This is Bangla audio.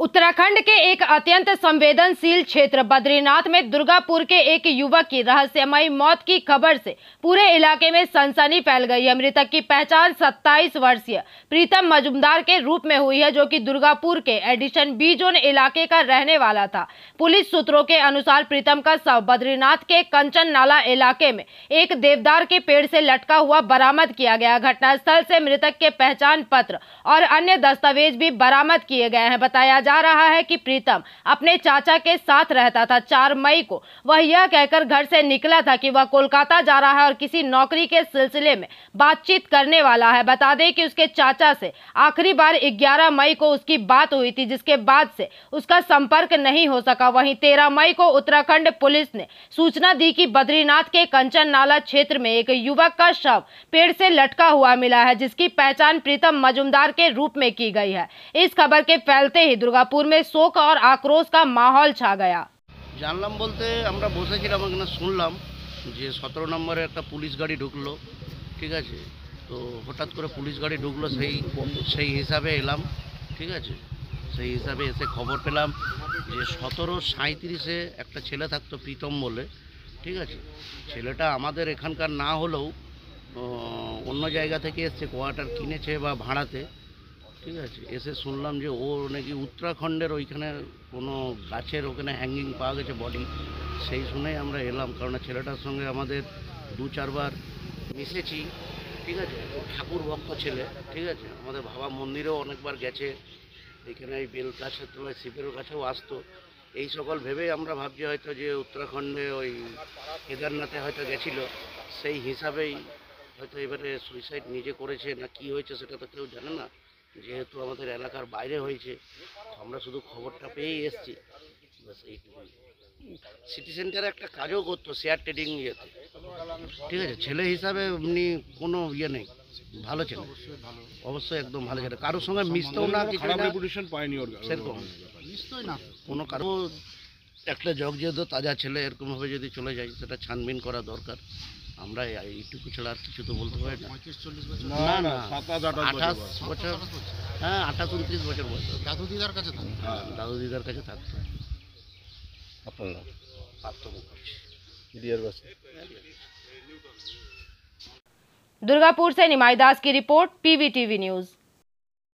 उत्तराखंड के एक अत्यंत संवेदनशील क्षेत्र बद्रीनाथ में दुर्गापुर के एक युवक की रहस्यमयी मौत की खबर से पूरे इलाके में सनसनी फैल गई है। मृतक की पहचान 27 वर्षीय प्रीतम मजूमदार के रूप में हुई है, जो कि दुर्गापुर के एडिशन बी जोन इलाके का रहने वाला था। पुलिस सूत्रों के अनुसार प्रीतम का शव बद्रीनाथ के कंचन नाला इलाके में एक देवदार के पेड़ से लटका हुआ बरामद किया गया। घटनास्थल से मृतक के पहचान पत्र और अन्य दस्तावेज भी बरामद किए गए हैं। बताया जा रहा है कि प्रीतम अपने चाचा के साथ रहता था। 4 मई को वह यह कहकर घर से निकला था कि वह कोलकाता जा रहा है और किसी नौकरी के सिलसिले में बातचीत करने वाला है। बता दें कि उसके चाचा से आखिरी बार 11 मई को उसकी बात हुई थी, जिसके बाद से उसका संपर्क नहीं हो सका। वहीं 13 मई को उत्तराखंड पुलिस ने सूचना दी कि बद्रीनाथ के कंचन नाला क्षेत्र में एक युवक का शव पेड़ से लटका हुआ मिला है, जिसकी पहचान प्रीतम मजूमदार के रूप में की गई है। इस खबर के फैलते ही दुर्गापुर में शोक और आक्रोश का माहौल छा गया। জানলাম বলতে আমরা বসেছিলাম, এখানে শুনলাম যে 17 নম্বরে একটা পুলিশ গাড়ি ঢুকলো, ঠিক আছে। তো হঠাৎ করে পুলিশ গাড়ি ঢুকলো, সেই হিসাবে এলাম, ঠিক আছে। সেই হিসাবে এসে খবর পেলাম যে 17:37-এ একটা ছেলে থাকতো প্রীতম বলে, ঠিক আছে। ছেলেটা আমাদের এখানকার না হলেও অন্য জায়গা থেকে এসছে, কোয়ার্টার কিনেছে বা ভাড়াতে, ঠিক আছে। এসে শুনলাম যে ও নাকি উত্তরাখণ্ডের ওইখানে কোনো গাছের ওখানে হ্যাঙ্গিং পাওয়া গেছে বডি। সেই শুনেই আমরা এলাম, কারণ ছেলেটার সঙ্গে আমাদের 2-4 বার মিশেছি, ঠিক আছে। ঠাকুর ভক্ত ছেলে, ঠিক আছে। আমাদের বাবা মন্দিরেও অনেকবার গেছে, এখানে এই বেল গাছের তলায় শিবের কাছেও আসতো। এই সকল ভেবেই আমরা ভাবছি হয়তো যে উত্তরাখণ্ডে ওই কেদারনাথে হয়তো গেছিলো, সেই হিসাবেই হয়তো এবারে সুইসাইড নিজে করেছে না কি হয়েছে সেটা তো কেউ জানে না, যেহেতু আমাদের এলাকার বাইরে হয়েছে। আমরা শুধু খবরটা পেয়েই এসেছি, বাস এইটুকুই। সিটি সেন্টারে একটা কাজও করতো শেয়ার ট্রেডিং ইয়েতে, ঠিক আছে। ছেলে হিসাবে এমনি কোনো ইয়ে নেই, ভালো ছেলে, অবশ্যই একদম ভালো ছেলে। কারোর সঙ্গে মিশতেও না, কিছু সেরকম মিশতোই না কোনো কারো। একটা জগজেদ তাজা ছেলে এরকমভাবে যদি চলে যায় সেটা ছানবিন করা দরকার। আমরা এইটুকু ছাড়া আর কিছু তো বলতে পারি না। 28 বছর, হ্যাঁ 28-29 বছর বয়স। দাদু দিদার কাছে থাকতো। হ্যাঁ, দাদু দিদার কাছে থাকতো। আপনার নাম? পার্থ মুখার্জি। दुर्गापुर से निमाई दास की रिपोर्ट, PVTV न्यूज।